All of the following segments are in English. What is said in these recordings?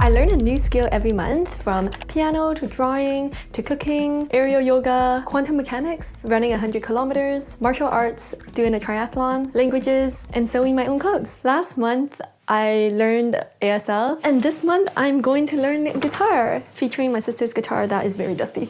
I learn a new skill every month, from piano to drawing to cooking, aerial yoga, quantum mechanics, running 100 kilometers, martial arts, doing a triathlon, languages, and sewing my own clothes. Last month, I learned ASL, and this month I'm going to learn guitar, featuring my sister's guitar that is very dusty.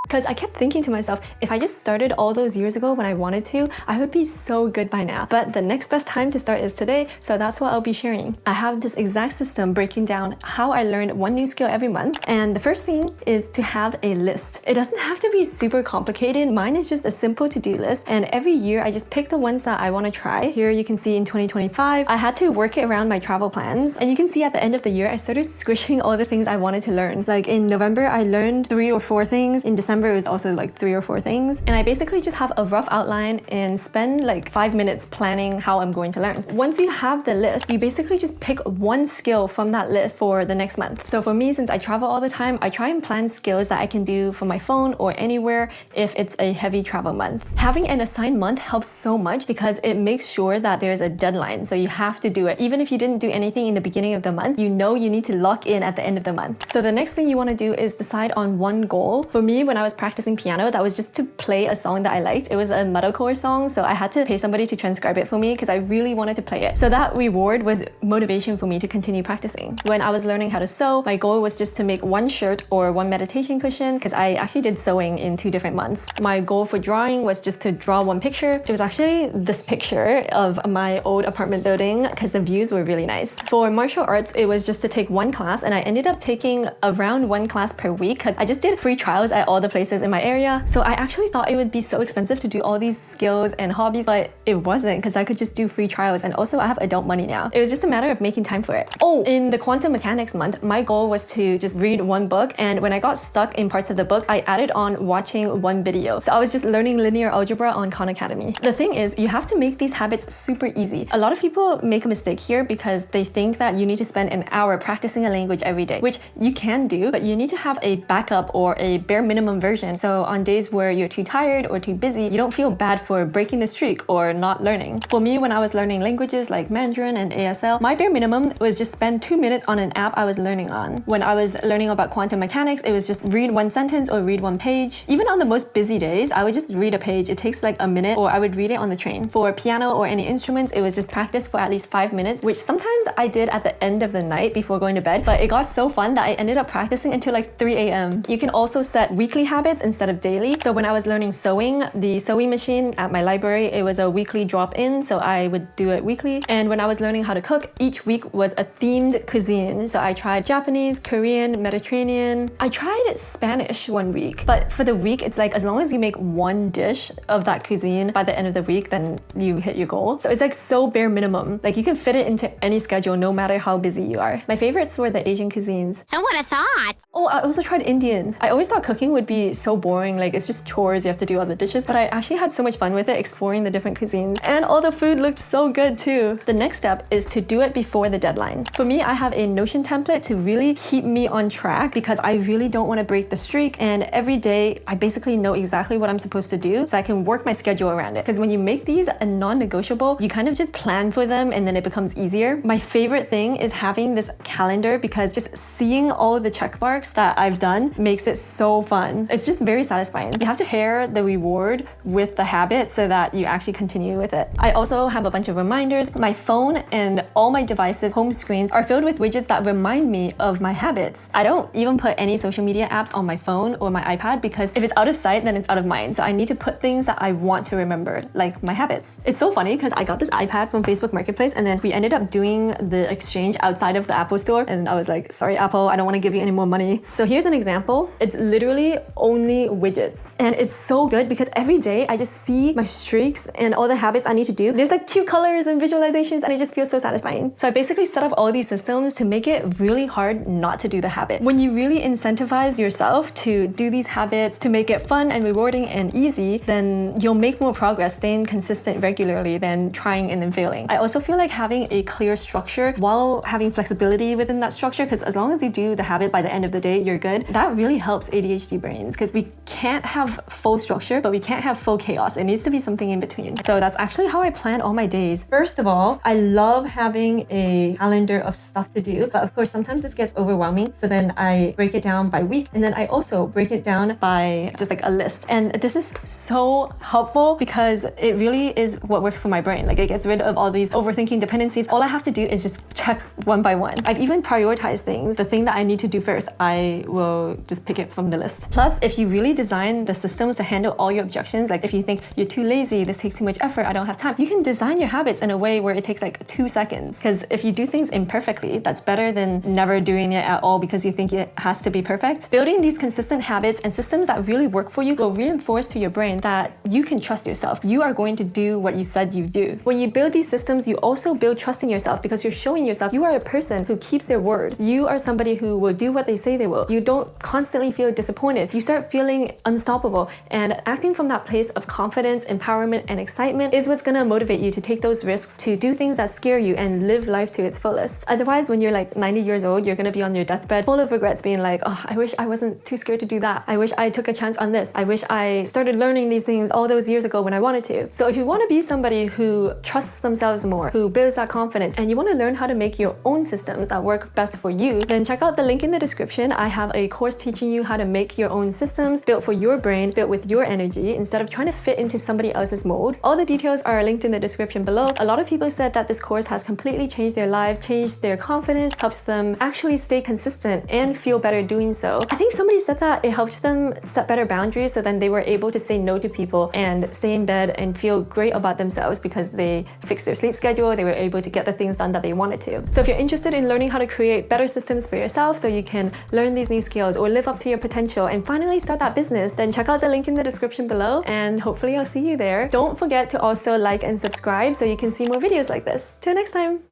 Because I kept thinking to myself, if I just started all those years ago when I wanted to, I would be so good by now. But the next best time to start is today, so that's what I'll be sharing. I have this exact system breaking down how I learn one new skill every month. And the first thing is to have a list. It doesn't have to be super complicated. Mine is just a simple to-do list. And every year I just pick the ones that I want to try. Here you can see in 2025, I had to work it around my travel plans. And you can see at the end of the year, I started squishing all the things I wanted to learn. Like in November, I learned 3 or 4 things. In December, it was also like 3 or 4 things. And I basically just have a rough outline and spend like 5 minutes planning how I'm going to learn. Once you have the list, you basically just pick one skill from that list for the next month. So for me, since I travel all the time, I try and plan skills that I can do from my phone or anywhere if it's a heavy travel month. Having an assigned month helps so much because it makes sure that there's a deadline. So you have to do it. Even if you didn't do anything in the beginning of the month, you know you need to lock in at the end of the month. So the next thing you want to do is decide on one goal. For me, when I was practicing piano, that was just to play a song that I liked. It was a metalcore song, so I had to pay somebody to transcribe it for me because I really wanted to play it. So that reward was motivation for me to continue practicing. When I was learning how to sew, my goal was just to make one shirt or one meditation cushion because I actually did sewing in 2 different months. My goal for drawing was just to draw one picture. It was actually this picture of my old apartment building because the views were really nice. For martial arts, it was just to take one class, and I ended up taking around 1 class per week because I just did free trials at all the places in my area. So I actually thought it would be so expensive to do all these skills and hobbies, but it wasn't because I could just do free trials, and also I have adult money now. It was just a matter of making time for it. Oh, in the quantum mechanics month, my goal was to just read one book, and when I got stuck in parts of the book, I added on watching one video. So I was just learning linear algebra on Khan Academy. The thing is, you have to make these habits super easy. A lot of people make a mistake here because they think that you need to spend an hour practicing a language every day, which you can do, but you need to have a backup or a bare minimum version. So on days where you're too tired or too busy, you don't feel bad for breaking the streak or not learning. For me, when I was learning languages like Mandarin and ASL, my bare minimum was just spend 2 minutes on an app I was learning on. When I was learning about quantum mechanics, it was just read one sentence or read one page. Even on the most busy days, I would just read a page. It takes like a minute, or I would read it on the train. For piano or any instruments, it was just practice for at least 5 minutes, which sometimes I did at the end of the night before going to bed, but it got so fun that I ended up practicing until like 3 a.m. You can also set weekly habits instead of daily. So when I was learning sewing, the sewing machine at my library, it was a weekly drop-in, so I would do it weekly. And when I was learning how to cook, each week was a themed cuisine. So I tried Japanese, Korean, Mediterranean. I tried Spanish one week, but for the week, it's like as long as you make one dish of that cuisine by the end of the week, then you hit your goal. So it's like so bare minimum. Like you can fit it into any schedule no matter how busy you are. My favorites were the Asian cuisines. Who would have thought? Oh, I also tried Indian. I always thought cooking would be so boring, like it's just chores, you have to do all the dishes, but I actually had so much fun with it, exploring the different cuisines. And all the food looked so good too. The next step is to do it before the deadline. For me, I have a Notion template to really keep me on track because I really don't want to break the streak, and every day I basically know exactly what I'm supposed to do so I can work my schedule around it. Because when you make these a non-negotiable, you kind of just plan for them and then it becomes easier. My favorite thing is having this calendar because just seeing all the check marks that I've done makes it so fun. It's just very satisfying. You have to pair the reward with the habit so that you actually continue with it. I also have a bunch of reminders. My phone and all my devices' home screens are filled with widgets that remind me of my habits. I don't even put any social media apps on my phone or my iPad because if it's out of sight, then it's out of mind. So I need to put things that I want to remember, like my habits. It's so funny because I got this iPad from Facebook Marketplace, and then we ended up doing the exchange outside of the Apple store, and I was like, sorry Apple, I don't want to give you any more money. So here's an example. It's literally only widgets, and it's so good because every day I just see my streaks and all the habits I need to do. There's like cute colors and visualizations, and it just feels so satisfying. So I basically set up all these systems to make it really hard not to do the habit. When you really incentivize yourself to do these habits, to make it fun and rewarding and easy, then you'll make more progress, staying consistent regularly than trying and then failing. I also feel like having a clear structure while having flexibility within that structure, because as long as you do the habit by the end of the day, you're good. That really helps ADHD brains, because we can't have full structure, but we can't have full chaos. It needs to be something in between. So that's actually how I plan all my days. First of all, I love having a calendar of stuff to do, but of course sometimes this gets overwhelming. So then I break it down by week, and then I also break it down by just like a list. And this is so helpful because it really is what works for my brain. Like, it gets rid of all these overthinking dependencies. All I have to do is just check one by one. I've even prioritized things. The thing that I need to do first, I will just pick it from the list. Plus, if you really design the systems to handle all your objections, like if you think you're too lazy, this takes too much effort, I don't have time, you can design your habits in a way where it takes like 2 seconds. Because if you do things imperfectly, that's better than never doing it at all because you think it has to be perfect. Building these consistent habits and systems that really work for you will reinforce to your brain that you can trust yourself. You are going to do what you said you do. When you build these systems, you also build trust in yourself because you're showing yourself you are a person who keeps their word. You are somebody who will do what they say they will. You don't constantly feel disappointed. You start feeling unstoppable, and acting from that place of confidence, empowerment, and excitement is what's gonna motivate you to take those risks, to do things that scare you and live life to its fullest. Otherwise, when you're like 90 years old, you're gonna be on your deathbed full of regrets, being like, oh, I wish I wasn't too scared to do that. I wish I took a chance on this. I wish I started learning these things all those years ago when I wanted to. So if you want to be somebody who trusts themselves more, who builds that confidence, and you want to learn how to make your own systems that work best for you, then check out the link in the description. I have a course teaching you how to make your own systems built for your brain, built with your energy, instead of trying to fit into somebody else's mold. All the details are linked in the description below. A lot of people said that this course has completely changed their lives, changed their confidence, helps them actually stay consistent and feel better doing so. I think somebody said that it helps them set better boundaries, so then they were able to say no to people and stay in bed and feel great about themselves because they fixed their sleep schedule. They were able to get the things done that they wanted to. So if you're interested in learning how to create better systems for yourself so you can learn these new skills or live up to your potential and finally start that business, then check out the link in the description below, and hopefully I'll see you there. Don't forget to also like and subscribe so you can see more videos like this. Till next time!